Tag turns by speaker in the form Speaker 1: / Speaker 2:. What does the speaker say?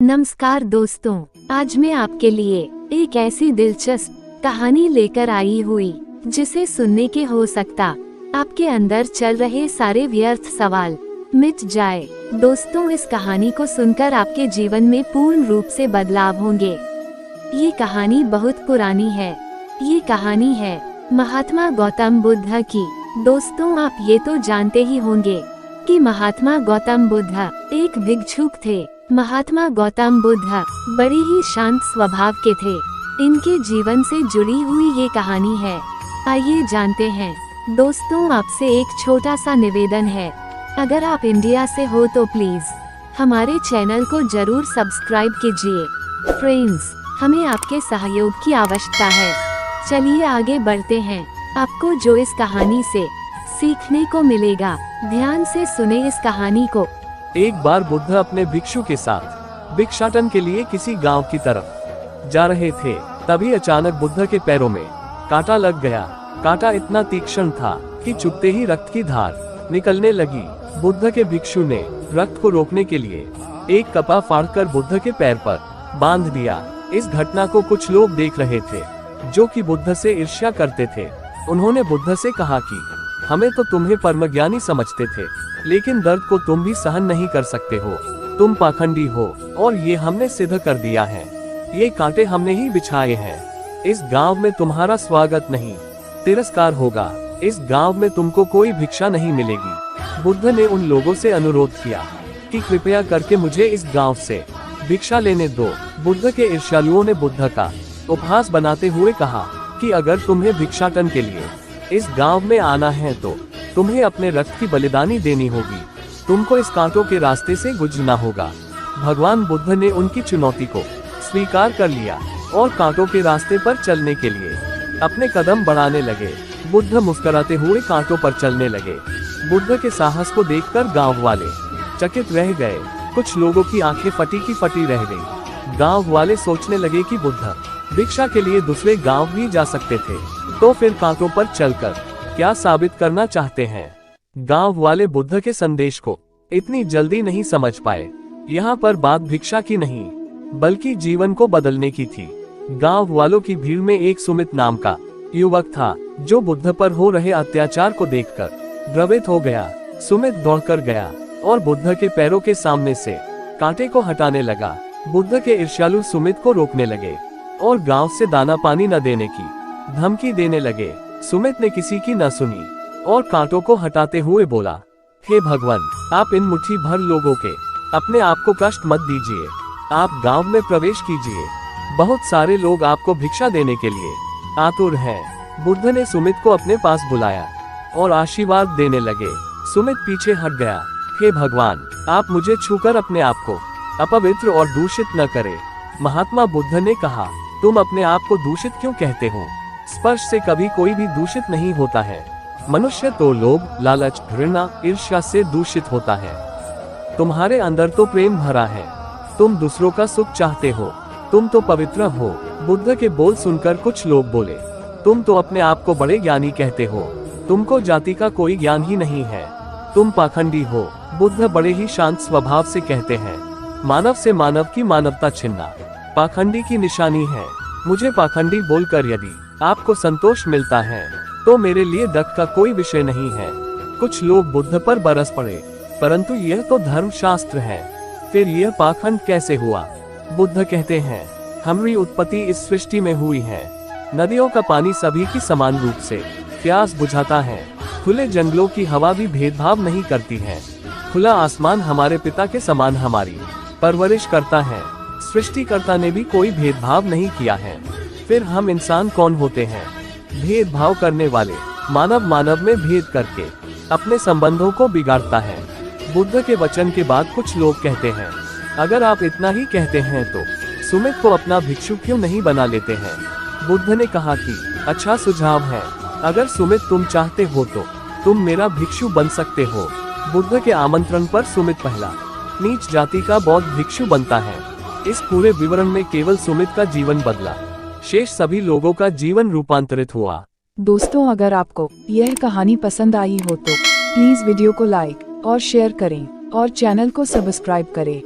Speaker 1: नमस्कार दोस्तों, आज मैं आपके लिए एक ऐसी दिलचस्प कहानी लेकर आई हुई जिसे सुनने के हो सकता आपके अंदर चल रहे सारे व्यर्थ सवाल मिट जाए। दोस्तों, इस कहानी को सुनकर आपके जीवन में पूर्ण रूप से बदलाव होंगे। ये कहानी बहुत पुरानी है। ये कहानी है महात्मा गौतम बुद्ध की। दोस्तों, आप ये तो जानते ही होंगे कि महात्मा गौतम बुद्ध एक भिक्षुक थे। महात्मा गौतम बुद्ध बड़े ही शांत स्वभाव के थे। इनके जीवन से जुड़ी हुई ये कहानी है। आइए जानते हैं। दोस्तों, आपसे एक छोटा सा निवेदन है, अगर आप इंडिया से हो तो प्लीज हमारे चैनल को जरूर सब्सक्राइब कीजिए। फ्रेंड्स, हमें आपके सहयोग की आवश्यकता है। चलिए आगे बढ़ते हैं। आपको जो इस कहानी से सीखने को मिलेगा, ध्यान से सुने इस कहानी को।
Speaker 2: एक बार बुद्ध अपने भिक्षु के साथ भिक्षाटन के लिए किसी गांव की तरफ जा रहे थे। तभी अचानक बुद्ध के पैरों में कांटा लग गया। कांटा इतना तीक्ष्ण था कि चुभते ही रक्त की धार निकलने लगी। बुद्ध के भिक्षु ने रक्त को रोकने के लिए एक कपड़ा फाड़कर बुद्ध के पैर पर बांध दिया। इस घटना को कुछ लोग देख रहे थे जो कि बुद्ध से ईर्ष्या करते थे। उन्होंने बुद्ध से कहा कि हमें तो तुम्हें परमज्ञानी समझते थे, लेकिन दर्द को तुम भी सहन नहीं कर सकते हो। तुम पाखंडी हो और ये हमने सिद्ध कर दिया है। ये कांटे हमने ही बिछाए हैं। इस गांव में तुम्हारा स्वागत नहीं, तिरस्कार होगा। इस गांव में तुमको कोई भिक्षा नहीं मिलेगी। बुद्ध ने उन लोगों से अनुरोध किया कि कृपया करके मुझे इस गांव से भिक्षा लेने दो। बुद्ध के ईर्ष्यालुओं ने बुद्ध का उपहास बनाते हुए कहा कि अगर तुम्हें भिक्षाटन के लिए इस गांव में आना है तो तुम्हें अपने रक्त की बलिदानी देनी होगी। तुमको इस कांटों के रास्ते से गुजरना होगा। भगवान बुद्ध ने उनकी चुनौती को स्वीकार कर लिया और कांटों के रास्ते पर चलने के लिए अपने कदम बढ़ाने लगे। बुद्ध मुस्कुराते हुए कांटों पर चलने लगे। बुद्ध के साहस को देखकर गांव वाले चकित रह गए। कुछ लोगों की आंखें फटी की फटी रह गई। गांव वाले सोचने लगे कि बुद्ध भिक्षा के लिए दूसरे गांव भी जा सकते थे, तो फिर कांटों पर चलकर क्या साबित करना चाहते हैं। गांव वाले बुद्ध के संदेश को इतनी जल्दी नहीं समझ पाए। यहाँ पर बात भिक्षा की नहीं, बल्कि जीवन को बदलने की थी। गांव वालों की भीड़ में एक सुमित नाम का युवक था, जो बुद्ध पर हो रहे अत्याचार को देखकर द्रवित हो गया। सुमित दौड़कर गया और बुद्ध के पैरों के सामने से कांटे को हटाने लगा। बुद्ध के ईर्ष्यालु सुमित को रोकने लगे और गांव से दाना पानी न देने की धमकी देने लगे। सुमित ने किसी की न सुनी और कांटों को हटाते हुए बोला, हे भगवान, आप इन मुट्ठी भर लोगों के अपने आप को कष्ट मत दीजिए। आप गांव में प्रवेश कीजिए। बहुत सारे लोग आपको भिक्षा देने के लिए आतुर हैं। बुद्ध ने सुमित को अपने पास बुलाया और आशीर्वाद देने लगे। सुमित पीछे हट गया। हे भगवान, आप मुझे छूकर अपने आप को अपवित्र और दूषित न करें। महात्मा बुद्ध ने कहा, तुम अपने आप को दूषित क्यों कहते हो? स्पर्श से कभी कोई भी दूषित नहीं होता है। मनुष्य तो लोभ, लालच, घृणा, ईर्ष्या से दूषित होता है। तुम्हारे अंदर तो प्रेम भरा है। तुम दूसरों का सुख चाहते हो। तुम तो पवित्र हो। बुद्ध के बोल सुनकर कुछ लोग बोले, तुम तो अपने आप को बड़े ज्ञानी कहते हो। तुमको जाति का कोई ज्ञान ही नहीं है। तुम पाखंडी हो। बुद्ध बड़े ही शांत स्वभाव से कहते हैं, मानव से मानव की मानवता छीनना पाखंडी की निशानी है। मुझे पाखंडी बोलकर यदि आपको संतोष मिलता है तो मेरे लिए दुख का कोई विषय नहीं है। कुछ लोग बुद्ध पर बरस पड़े, परंतु यह तो धर्मशास्त्र है, फिर यह पाखंड कैसे हुआ? बुद्ध कहते हैं, हमारी उत्पत्ति इस सृष्टि में हुई है। नदियों का पानी सभी की समान रूप से प्यास बुझाता है। खुले जंगलों की हवा भी भेदभाव नहीं करती है। खुला आसमान हमारे पिता के समान हमारी परवरिश करता है। सृष्टिकर्ता ने भी कोई भेदभाव नहीं किया है। फिर हम इंसान कौन होते हैं? भेदभाव करने वाले। मानव मानव में भेद करके अपने संबंधों को बिगाड़ता है। बुद्ध के वचन के बाद कुछ लोग कहते हैं, अगर आप इतना ही कहते हैं तो सुमित को अपना भिक्षु क्यों नहीं बना लेते हैं? बुद्ध ने कहा कि अच्छा सुझाव है। अगर सुमित तुम चाहते हो तो तुम मेरा भिक्षु बन सकते हो। बुद्ध के आमंत्रण पर सुमित पहला नीच जाति का बौद्ध भिक्षु बनता है। इस पूरे विवरण में केवल सुमित का जीवन बदला, शेष सभी लोगों का जीवन रूपांतरित हुआ।
Speaker 3: दोस्तों, अगर आपको यह कहानी पसंद आई हो तो प्लीज वीडियो को लाइक और शेयर करें और चैनल को सब्सक्राइब करें।